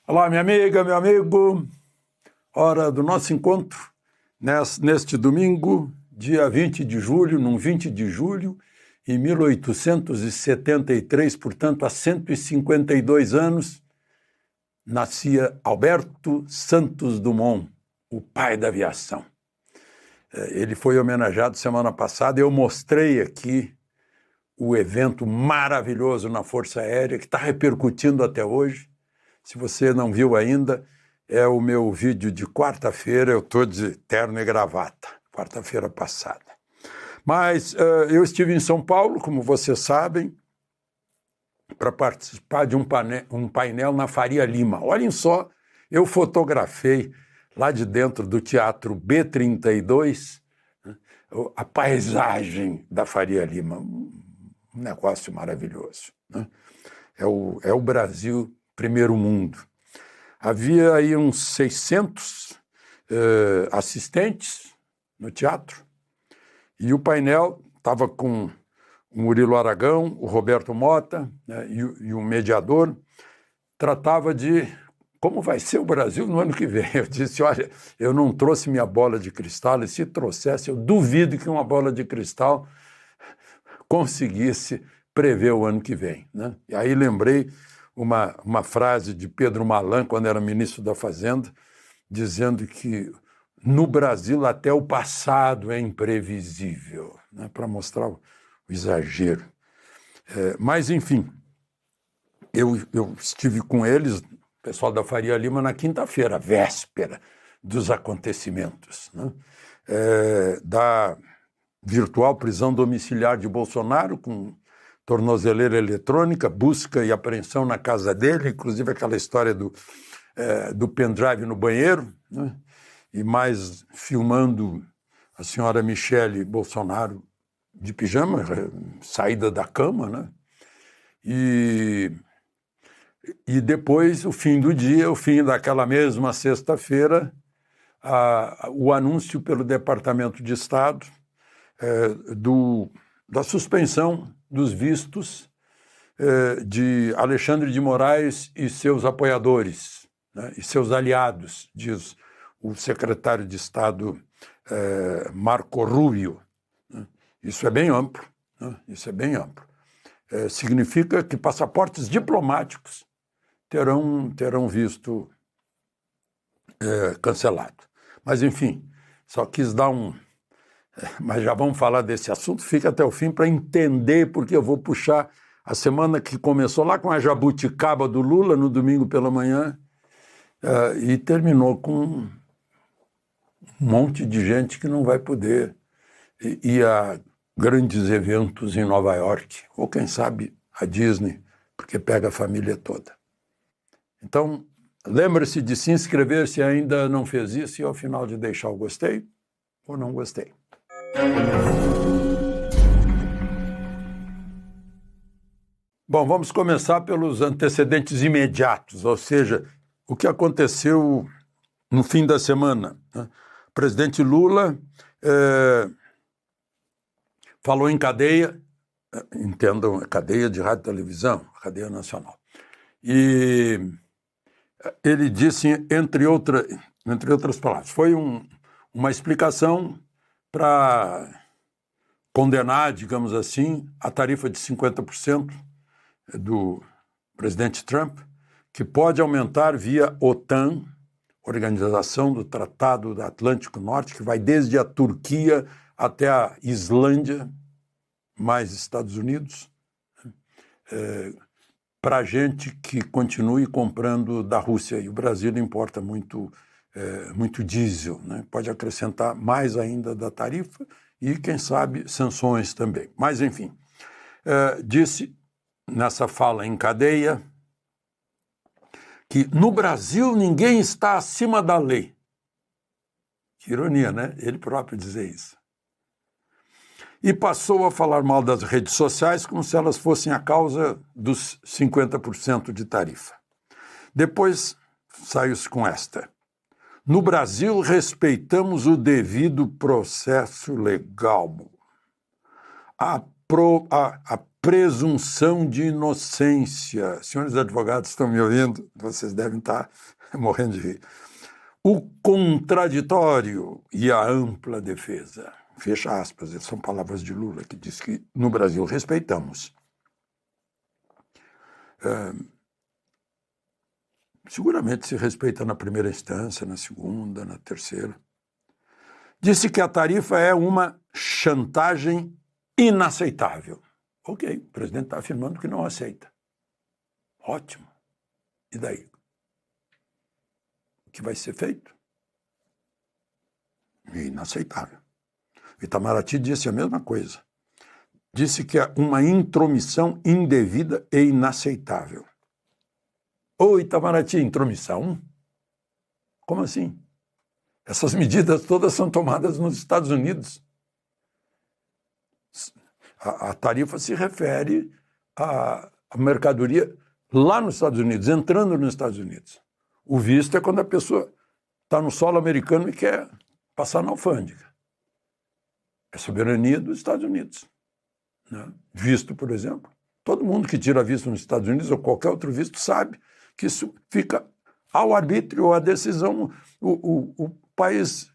Olá, minha amiga, meu amigo. Hora do nosso encontro neste domingo, dia 20 de julho, num 20 de julho, em 1873, portanto, há 152 anos, nascia Alberto Santos Dumont, o pai da aviação. Ele foi homenageado semana passada. Eu mostrei aqui o evento maravilhoso na Força Aérea, que está repercutindo até hoje. Se você não viu ainda, é o meu vídeo de quarta-feira. Eu estou de terno e gravata, quarta-feira passada. Mas eu estive em São Paulo, como vocês sabem, para participar de um painel na Faria Lima. Olhem só, eu fotografei lá de dentro do Teatro B32, né, a paisagem da Faria Lima. Um negócio maravilhoso, né? É o Brasil primeiro mundo. Havia aí uns 600 assistentes no teatro, e o painel estava com o Murilo Aragão, o Roberto Mota, né, e o mediador. Tratava de como vai ser o Brasil no ano que vem. Eu disse, olha, eu não trouxe minha bola de cristal, e se trouxesse, eu duvido que uma bola de cristal conseguisse prever o ano que vem, né? E aí lembrei uma frase de Pedro Malan, quando era ministro da Fazenda, dizendo que no Brasil até o passado é imprevisível, né? Para mostrar o exagero. Mas, enfim, eu estive com eles, o pessoal da Faria Lima, na quinta-feira, véspera dos acontecimentos, né? Da virtual prisão domiciliar de Bolsonaro, com tornozeleira eletrônica, busca e apreensão na casa dele, inclusive aquela história do pendrive no banheiro, né? E mais filmando a senhora Michele Bolsonaro de pijama, saída da cama, né? E depois, o fim do dia, o fim daquela mesma sexta-feira, o anúncio pelo Departamento de Estado da suspensão dos vistos de Alexandre de Moraes e seus apoiadores, né, e seus aliados, diz o secretário de Estado Marco Rubio, né? Isso é bem amplo, né? Isso é bem amplo. Significa que passaportes diplomáticos terão visto cancelado. Mas, enfim, só quis dar mas já vamos falar desse assunto. Fica até o fim para entender, porque eu vou puxar a semana que começou lá com a jabuticaba do Lula, no domingo pela manhã, e terminou com um monte de gente que não vai poder ir a grandes eventos em Nova York, ou quem sabe a Disney, porque pega a família toda. Então, lembre-se de se inscrever se ainda não fez isso, e ao final de deixar o gostei ou não gostei. Bom, vamos começar pelos antecedentes imediatos, ou seja, o que aconteceu no fim da semana, né? O presidente Lula falou em cadeia, entendam, cadeia de rádio e televisão, cadeia nacional. E ele disse, entre outras palavras, foi uma explicação para condenar, digamos assim, a tarifa de 50% do presidente Trump, que pode aumentar via OTAN, Organização do Tratado do Atlântico Norte, que vai desde a Turquia até a Islândia, mais Estados Unidos, para a gente que continue comprando da Rússia. E o Brasil importa muito diesel, né? Pode acrescentar mais ainda da tarifa e, quem sabe, sanções também. Mas, enfim, disse nessa fala em cadeia que no Brasil ninguém está acima da lei. Que ironia, né? Ele próprio dizer isso. E passou a falar mal das redes sociais como se elas fossem a causa dos 50% de tarifa. Depois saiu-se com esta: no Brasil respeitamos o devido processo legal. A presunção de inocência. Senhores advogados estão me ouvindo? Vocês devem estar morrendo de rir. O contraditório e a ampla defesa. Fecha aspas, são palavras de Lula, que diz que no Brasil respeitamos. Seguramente se respeita na primeira instância, na segunda, na terceira. Disse que a tarifa é uma chantagem inaceitável. Ok, o presidente está afirmando que não aceita. Ótimo. E daí? O que vai ser feito? Inaceitável. Itamaraty disse a mesma coisa. Disse que é uma intromissão indevida e inaceitável. Ô, Itamaraty, intromissão? Como assim? Essas medidas todas são tomadas nos Estados Unidos. A tarifa se refere à mercadoria lá nos Estados Unidos, entrando nos Estados Unidos. O visto é quando a pessoa está no solo americano e quer passar na alfândega. É soberania dos Estados Unidos. Né? Visto, por exemplo. Todo mundo que tira visto nos Estados Unidos ou qualquer outro visto sabe que isso fica ao arbítrio, à decisão. O país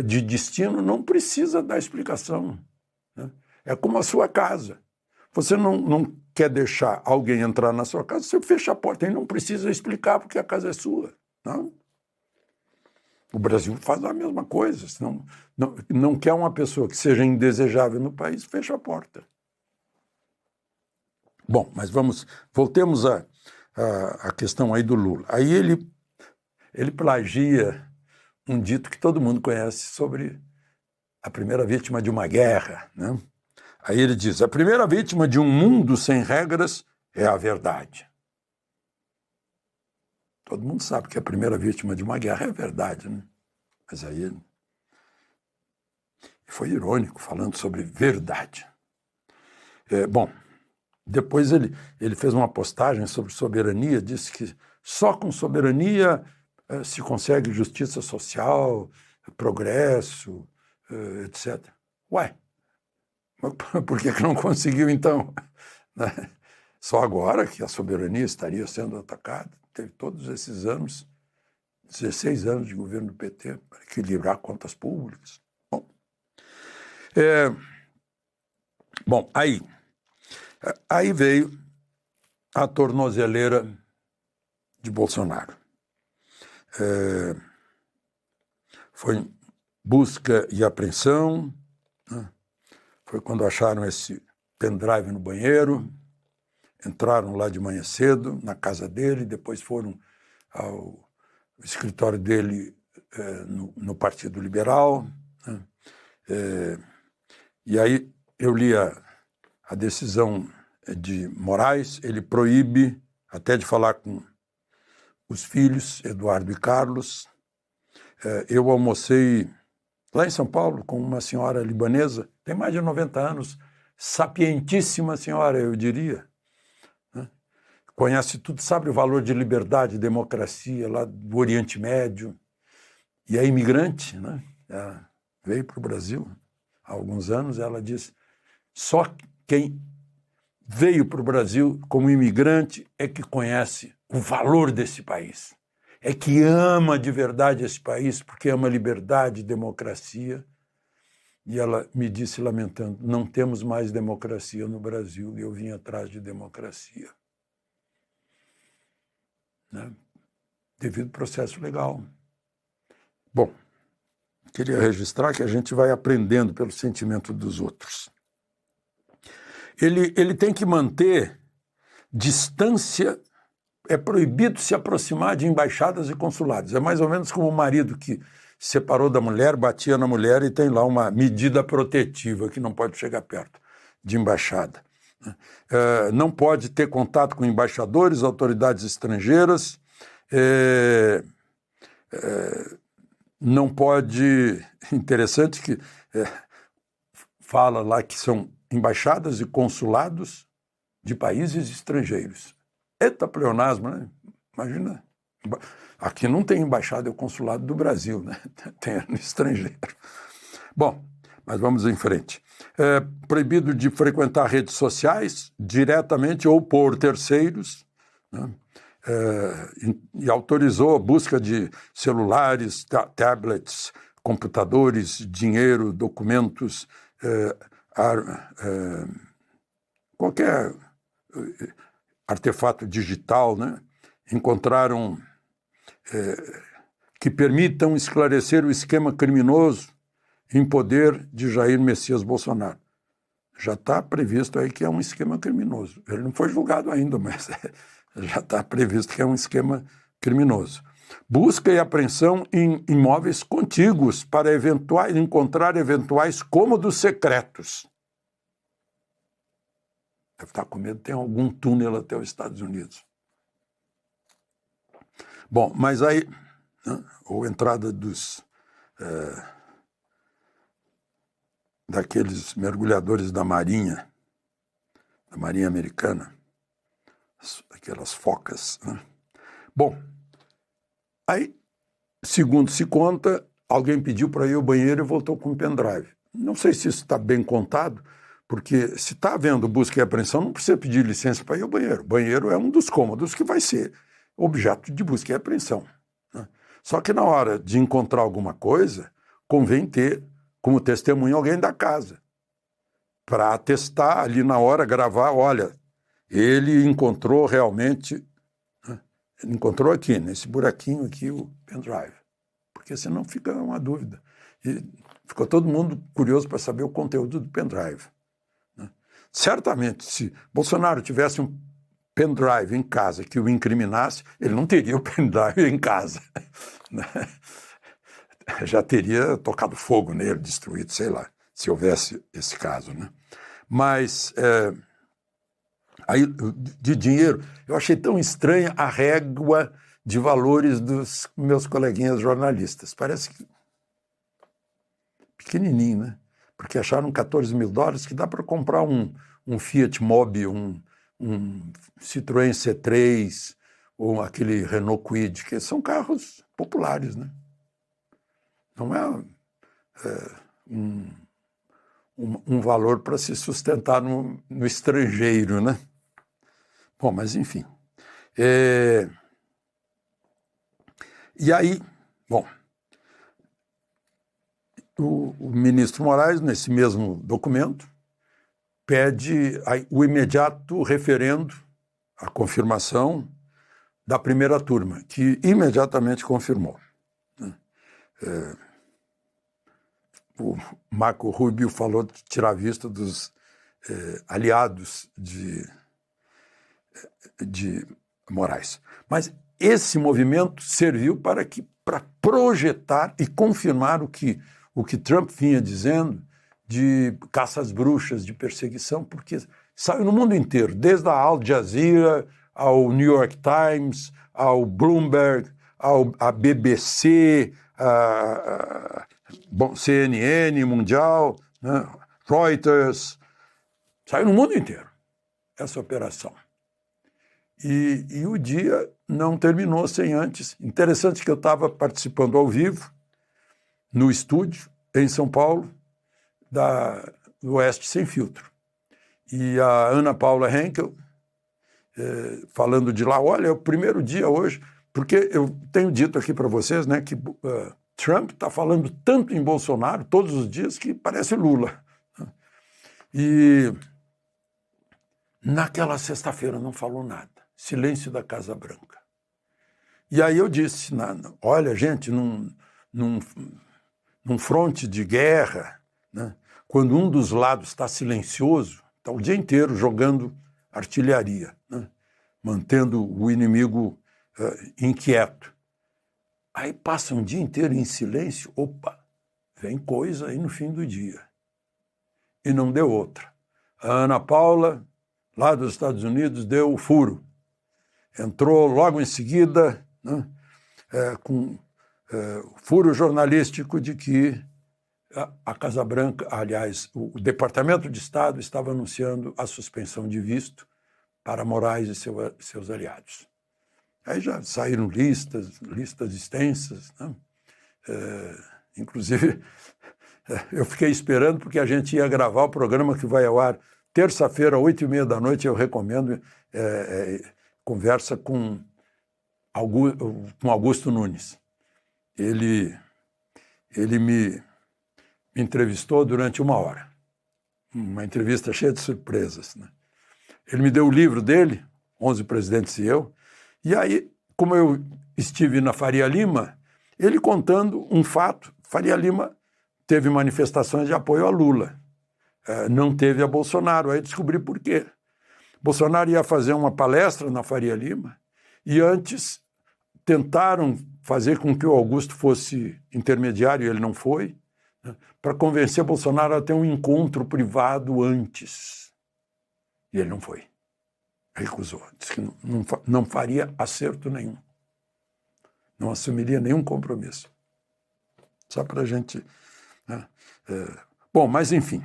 de destino não precisa dar explicação. Né? É como a sua casa. Você não quer deixar alguém entrar na sua casa, você fecha a porta e não precisa explicar porque a casa é sua. Não? O Brasil faz a mesma coisa. Se não quer uma pessoa que seja indesejável no país, fecha a porta. Bom, mas voltemos à questão aí do Lula. Aí ele plagia um dito que todo mundo conhece sobre a primeira vítima de uma guerra, né? Aí ele diz, a primeira vítima de um mundo sem regras é a verdade. Todo mundo sabe que a primeira vítima de uma guerra é a verdade, né? Mas aí ele foi irônico falando sobre verdade. Bom, depois ele fez uma postagem sobre soberania, disse que só com soberania se consegue justiça social, progresso, etc. Ué, mas por que não conseguiu então? Só agora que a soberania estaria sendo atacada? Teve todos esses anos, 16 anos de governo do PT para equilibrar contas públicas. Bom, aí veio a tornozeleira de Bolsonaro. Foi busca e apreensão, né? Foi quando acharam esse pendrive no banheiro, entraram lá de manhã cedo na casa dele, depois foram ao escritório dele no Partido Liberal, né? E aí eu li a decisão de Moraes, ele proíbe até de falar com os filhos, Eduardo e Carlos. Eu almocei lá em São Paulo com uma senhora libanesa, tem mais de 90 anos, sapientíssima senhora, eu diria. Né? Conhece tudo, sabe o valor de liberdade e democracia lá do Oriente Médio. E é imigrante, né? Ela veio para o Brasil há alguns anos, ela diz, só quem veio para o Brasil como imigrante é que conhece o valor desse país. É que ama de verdade esse país, porque ama liberdade e democracia. E ela me disse, lamentando, não temos mais democracia no Brasil, e eu vim atrás de democracia. Né? Devido ao processo legal. Bom, queria registrar que a gente vai aprendendo pelo sentimento dos outros. Ele tem que manter distância. É proibido se aproximar de embaixadas e consulados. É mais ou menos como o marido que separou da mulher, batia na mulher e tem lá uma medida protetiva que não pode chegar perto de embaixada. Não pode ter contato com embaixadores, autoridades estrangeiras, não pode... Interessante que fala lá que são embaixadas e consulados de países estrangeiros. Eita pleonasmo, né? Imagina. Aqui não tem embaixada e consulado do Brasil, né? Tem no estrangeiro. Bom, mas vamos em frente. Proibido de frequentar redes sociais diretamente ou por terceiros, né? E autorizou a busca de celulares, tablets, computadores, dinheiro, documentos, qualquer artefato digital, né? Encontraram que permitam esclarecer o esquema criminoso em poder de Jair Messias Bolsonaro. Já está previsto aí que é um esquema criminoso. Ele não foi julgado ainda, mas já está previsto que é um esquema criminoso. Busca e apreensão em imóveis contíguos para encontrar eventuais cômodos secretos. Deve estar com medo, tem algum túnel até os Estados Unidos. Bom, mas aí, né, ou entrada daqueles mergulhadores da Marinha Americana, aquelas focas, né? Bom, aí, segundo se conta, alguém pediu para ir ao banheiro e voltou com um pendrive. Não sei se isso está bem contado, porque se está havendo busca e apreensão, não precisa pedir licença para ir ao banheiro. O banheiro é um dos cômodos que vai ser objeto de busca e apreensão, né? Só que na hora de encontrar alguma coisa, convém ter como testemunha alguém da casa, para atestar ali na hora, gravar, olha, ele encontrou realmente, né? Ele encontrou aqui, nesse buraquinho aqui, o pendrive, porque senão fica uma dúvida. E ficou todo mundo curioso para saber o conteúdo do pendrive, né? Certamente, se Bolsonaro tivesse um pendrive em casa que o incriminasse, ele não teria o pendrive em casa, né? Já teria tocado fogo nele, destruído, sei lá, se houvesse esse caso, né? Mas, aí, de dinheiro, eu achei tão estranha a régua de valores dos meus coleguinhas jornalistas. Parece que pequenininho, né? Porque acharam $14 mil que dá para comprar um Fiat Mobi, um Citroën C3 ou aquele Renault Kwid, que são carros populares, né? Não é um valor para se sustentar no estrangeiro, né? Bom, mas enfim. E aí, bom, o ministro Moraes, nesse mesmo documento, pede o imediato referendo, a confirmação da primeira turma, que imediatamente confirmou. O Marco Rubio falou de tirar vista dos aliados de Moraes. Mas esse movimento serviu para projetar e confirmar o que Trump vinha dizendo de caça às bruxas, de perseguição, porque saiu no mundo inteiro, desde a Al Jazeera ao New York Times, ao Bloomberg, à BBC, CNN Mundial, né, Reuters, saiu no mundo inteiro essa operação. E o dia não terminou sem antes. Interessante que eu estava participando ao vivo, no estúdio, em São Paulo, do Oeste Sem Filtro. E a Ana Paula Henkel, falando de lá, olha, é o primeiro dia hoje, porque eu tenho dito aqui para vocês, né, que Trump está falando tanto em Bolsonaro todos os dias que parece Lula. E naquela sexta-feira não falou nada. Silêncio da Casa Branca. E aí eu disse, olha, gente, num fronte de guerra, né, quando um dos lados está silencioso, está o dia inteiro jogando artilharia, né, mantendo o inimigo inquieto. Aí passa um dia inteiro em silêncio, opa, vem coisa aí no fim do dia. E não deu outra. A Ana Paula, lá dos Estados Unidos, deu o furo. Entrou logo em seguida, né, com o furo jornalístico de que a Casa Branca, aliás, o Departamento de Estado estava anunciando a suspensão de visto para Moraes e seus aliados. Aí já saíram listas extensas, né? Inclusive Eu fiquei esperando porque a gente ia gravar o programa que vai ao ar terça-feira, 8h30 da noite, eu recomendo, conversa com Augusto Nunes. Ele me entrevistou durante 1 hora. Uma entrevista cheia de surpresas, né? Ele me deu o livro dele, 11 Presidentes e Eu, e aí, como eu estive na Faria Lima, ele contando um fato. Faria Lima teve manifestações de apoio a Lula, não teve a Bolsonaro. Aí descobri por quê. Bolsonaro ia fazer uma palestra na Faria Lima e antes tentaram fazer com que o Augusto fosse intermediário, e ele não foi, né, para convencer Bolsonaro a ter um encontro privado antes. E ele não foi. Recusou. Disse que não faria acerto nenhum. Não assumiria nenhum compromisso. Só para a gente... Né? Bom, mas enfim.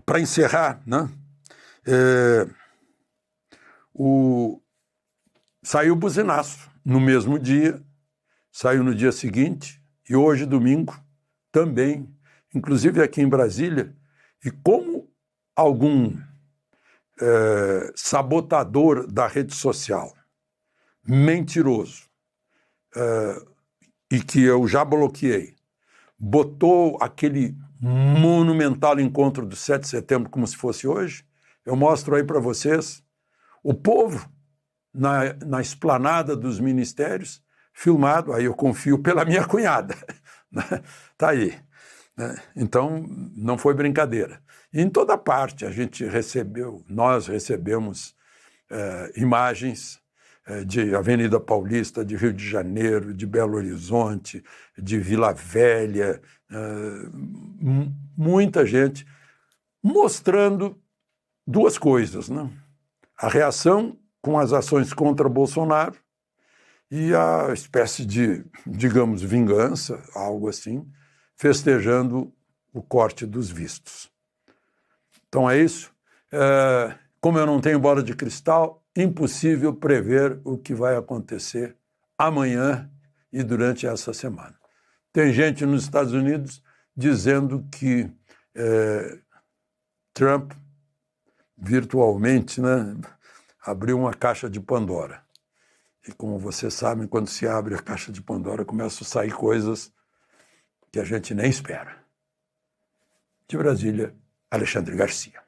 Para encerrar, né? Saiu o buzinaço no mesmo dia, saiu no dia seguinte, e hoje, domingo, também, inclusive aqui em Brasília, e como algum sabotador da rede social, mentiroso, e que eu já bloqueei, botou aquele monumental encontro do 7 de setembro como se fosse hoje, eu mostro aí para vocês, o povo na esplanada dos ministérios, filmado, aí eu confio pela minha cunhada, tá aí. Então, não foi brincadeira. E em toda parte nós recebemos imagens de Avenida Paulista, de Rio de Janeiro, de Belo Horizonte, de Vila Velha, muita gente mostrando duas coisas, né? A reação com as ações contra Bolsonaro e a espécie de, digamos, vingança, algo assim, festejando o corte dos vistos. Então é isso. Como eu não tenho bola de cristal, impossível prever o que vai acontecer amanhã e durante essa semana. Tem gente nos Estados Unidos dizendo que Trump, virtualmente, né, abriu uma caixa de Pandora. E como vocês sabem, quando se abre a caixa de Pandora, começam a sair coisas que a gente nem espera. De Brasília, Alexandre Garcia.